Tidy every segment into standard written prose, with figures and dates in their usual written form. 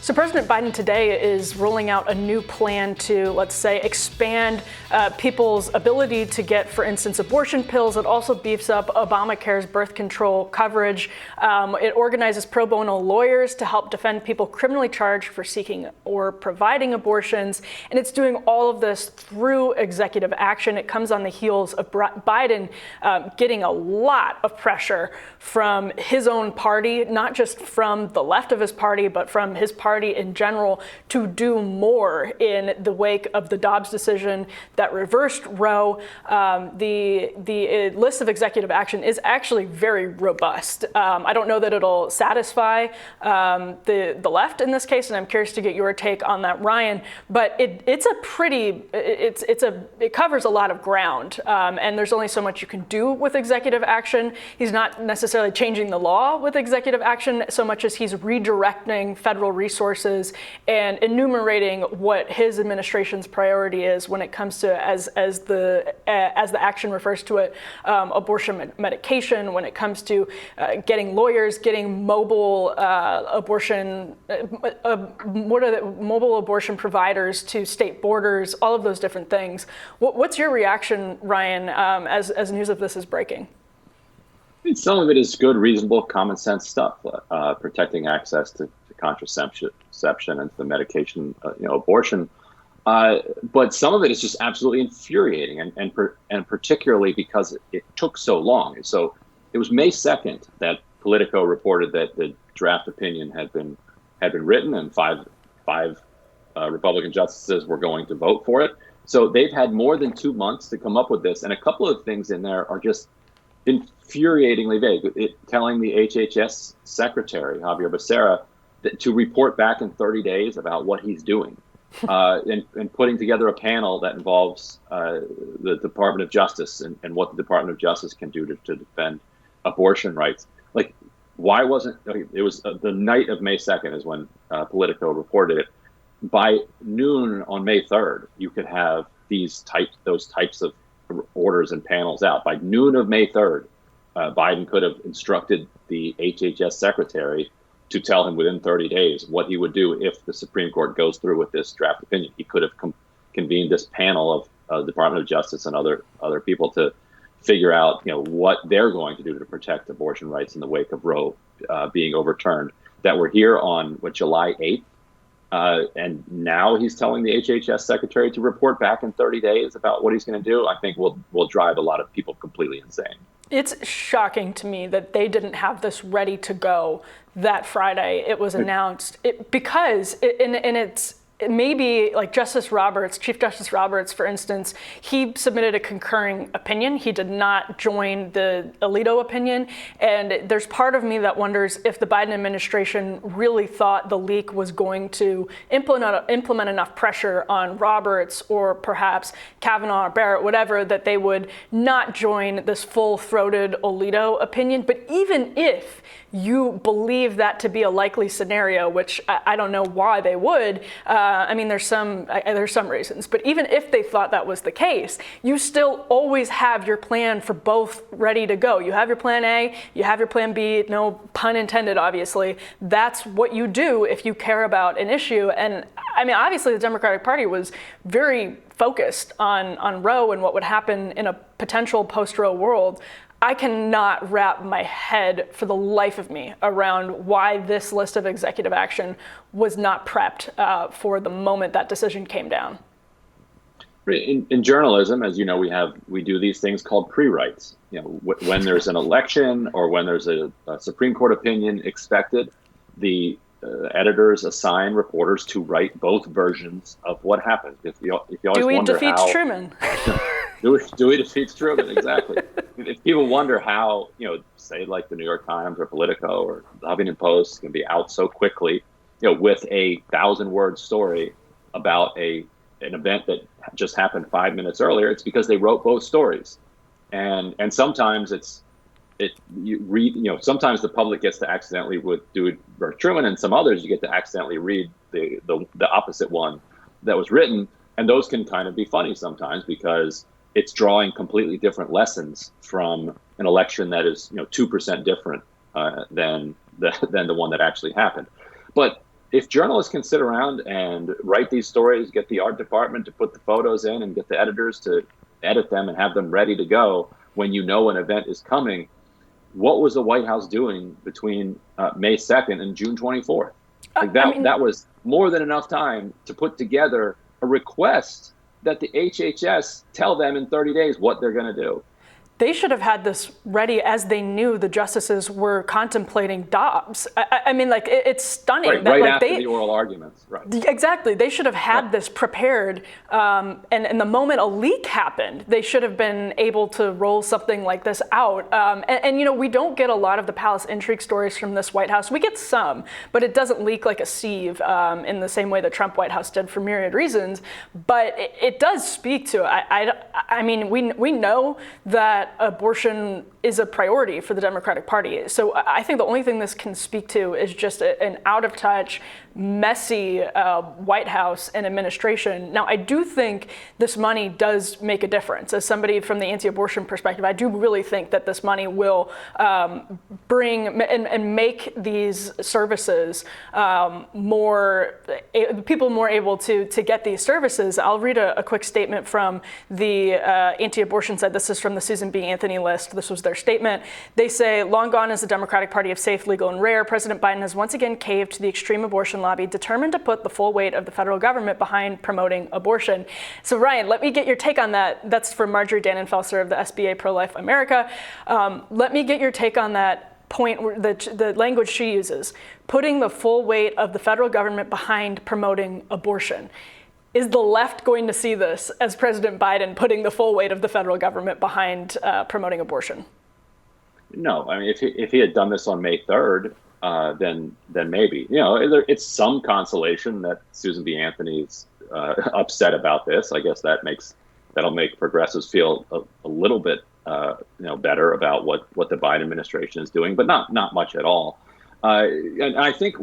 So President Biden today is rolling out a new plan to, let's say, expand people's ability to get, for instance, abortion pills. It also beefs up Obamacare's birth control coverage. It organizes pro bono lawyers to help defend people criminally charged for seeking or providing abortions. And it's doing all of this through executive action. It comes on the heels of Biden getting a lot of pressure from his own party, not just from the left of his party, but from his party in general, to do more in the wake of the Dobbs decision that reversed Roe. The list of executive action is actually very robust. I don't know that it'll satisfy the left in this case, and I'm curious to get your take on that, Ryan. But it covers a lot of ground, and there's only so much you can do with executive action. He's not necessarily changing the law with executive action so much as he's redirecting federal resources and enumerating what his administration's priority is when it comes to, as the action refers to it, abortion medication, when it comes to getting lawyers, getting mobile mobile abortion providers to state borders, all of those different things. What's your reaction, Ryan, as news of this is breaking? Some of it is good, reasonable, common sense stuff, protecting access to contraception and the medication, abortion. But some of it is just absolutely infuriating, and particularly because it took so long. And so it was May 2nd that Politico reported that the draft opinion had been written, and five Republican justices were going to vote for it. So they've had more than 2 months to come up with this, and a couple of things in there are just infuriatingly vague. Telling the HHS secretary, Javier Becerra, to report back in 30 days about what he's doing, and putting together a panel that involves the Department of Justice and what the Department of Justice can do to defend abortion rights. Like, why wasn't it was the night of May 2nd is when Politico reported it. By noon on May 3rd, you could have those types of orders and panels out. By noon of May 3rd, Biden could have instructed the HHS secretary to tell him within 30 days what he would do if the Supreme Court goes through with this draft opinion. He could have convened this panel of Department of Justice and other people to figure out, what they're going to do to protect abortion rights in the wake of Roe being overturned. That we're here on July 8th, and now he's telling the HHS secretary to report back in 30 days about what he's going to do. I think will drive a lot of people completely insane. It's shocking to me that they didn't have this ready to go that Friday it was announced, because it's maybe like Chief Justice Roberts, for instance, he submitted a concurring opinion. He did not join the Alito opinion. And there's part of me that wonders if the Biden administration really thought the leak was going to implement enough pressure on Roberts or perhaps Kavanaugh or Barrett, whatever, that they would not join this full-throated Alito opinion. But even if you believe that to be a likely scenario, which I don't know why they would, there's some reasons, but even if they thought that was the case, you still always have your plan for both ready to go. You have your plan A, you have your plan B, no pun intended, obviously. That's what you do if you care about an issue. And obviously the Democratic Party was very focused on Roe and what would happen in a potential post-Roe world. I cannot wrap my head for the life of me around why this list of executive action was not prepped for the moment that decision came down. In journalism, as you know, we do these things called pre-writes. When there's an election or when there's a Supreme Court opinion expected, the editors assign reporters to write both versions of what happened. If you always Dewey wonder defeats how, Truman. Dewey defeats Truman, exactly. If people wonder how, say like the New York Times or Politico or the Huffington Post can be out so quickly, with a 1,000-word story about an event that just happened 5 minutes earlier, it's because they wrote both stories. And sometimes sometimes the public gets to accidentally do Truman, and some others you get to accidentally read the opposite one that was written. And those can kind of be funny sometimes because it's drawing completely different lessons from an election that is 2% different than the one that actually happened. But if journalists can sit around and write these stories, get the art department to put the photos in and get the editors to edit them and have them ready to go when you know an event is coming, what was the White House doing between May 2nd and June 24th? Like that was more than enough time to put together a request that the HHS tell them in 30 days what they're going to do. They should have had this ready as they knew the justices were contemplating Dobbs. I mean, like, it's stunning. Right after the oral arguments. Right. Exactly. They should have had this prepared. And the moment a leak happened, they should have been able to roll something like this out. And you know, we don't get a lot of the palace intrigue stories from this White House. We get some, but it doesn't leak like a sieve in the same way the Trump White House did for myriad reasons. But it does speak to, I mean, we know that abortion is a priority for the Democratic Party. So I think the only thing this can speak to is just an out-of-touch, messy White House and administration. Now, I do think this money does make a difference. As somebody from the anti-abortion perspective, I do really think that this money will bring and make these services people more able to get these services. I'll read a quick statement from the anti-abortion side. This is from the Susan B. Anthony list. This was their statement. They say, long gone is the Democratic Party of safe, legal, and rare. President Biden has once again caved to the extreme abortion lobby, determined to put the full weight of the federal government behind promoting abortion. So Ryan, let me get your take on that. That's from Marjorie Dannenfelser of the SBA Pro-Life America. Let me get your take on that point, the language she uses, putting the full weight of the federal government behind promoting abortion. Is the left going to see this as President Biden putting the full weight of the federal government behind promoting abortion? No, I mean, if he had done this on May 3rd, then maybe. You know, it's some consolation that Susan B. Anthony's upset about this. I guess that'll make progressives feel a little bit better about what the Biden administration is doing, but not much at all. And I think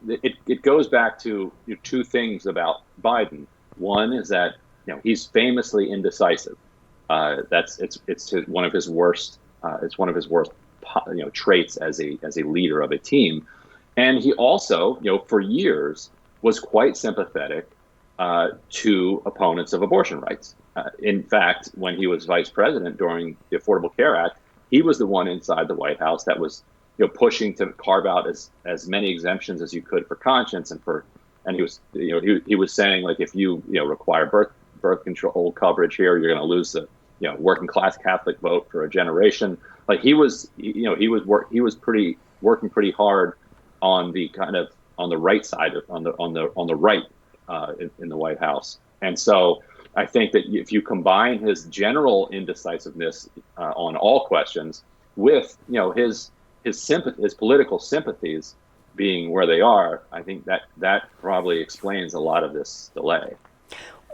it goes back to two things about Biden. One is that he's famously indecisive. It's one of his worst. It's one of his worst traits as a leader of a team. And he also, for years was quite sympathetic to opponents of abortion rights. In fact, when he was vice president during the Affordable Care Act, he was the one inside the White House that was pushing to carve out as many exemptions as you could for conscience and he was saying, like, if you require birth control coverage here, you're going to lose the working class Catholic vote for a generation. Like he was working pretty hard on the right side on the right in the White House. And so I think that if you combine his general indecisiveness on all questions with his political sympathies being where they are, I think that probably explains a lot of this delay.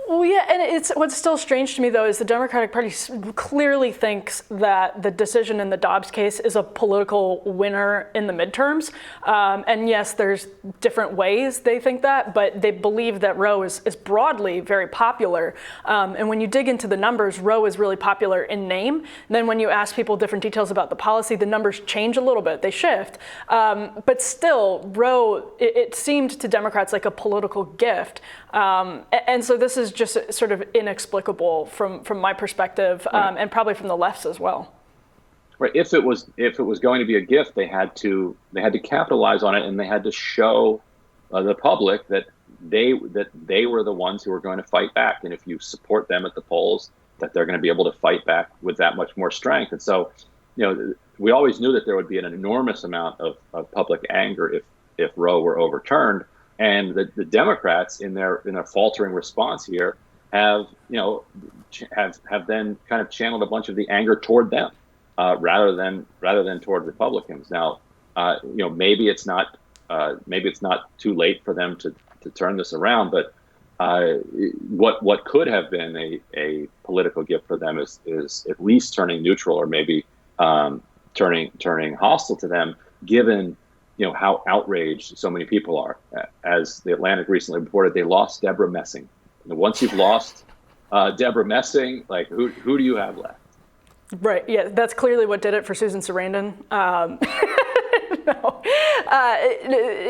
Well, yeah, and what's still strange to me, though, is the Democratic Party clearly thinks that the decision in the Dobbs case is a political winner in the midterms. And yes, there's different ways they think that, but they believe that Roe is broadly very popular. And when you dig into the numbers, Roe is really popular in name. Then when you ask people different details about the policy, the numbers change a little bit, they shift. But still, Roe, it seemed to Democrats like a political gift. And so this is just sort of inexplicable from my perspective, and probably from the left's as well. Right. If it was going to be a gift, they had to capitalize on it, and they had to show the public that they were the ones who were going to fight back. And if you support them at the polls, that they're going to be able to fight back with that much more strength. And so, we always knew that there would be an enormous amount of public anger if Roe were overturned. And the Democrats, in their faltering response here, have then kind of channeled a bunch of the anger toward them, rather than toward Republicans. Now, maybe it's not too late for them to turn this around, but what could have been a political gift for them is at least turning neutral, or maybe turning hostile to them, given how outraged so many people are. As the Atlantic recently reported, they lost Deborah Messing. And once you've lost Deborah Messing, like who do you have left? Right. Yeah, that's clearly what did it for Susan Sarandon. No.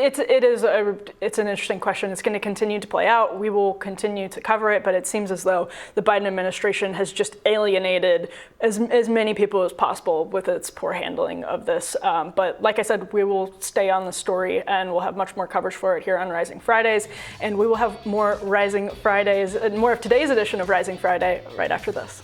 It's an interesting question. It's going to continue to play out. We will continue to cover it, but it seems as though the Biden administration has just alienated as many people as possible with its poor handling of this. But like I said, we will stay on the story, and we'll have much more coverage for it here on Rising Fridays. And we will have more Rising Fridays, more of today's edition of Rising Friday right after this.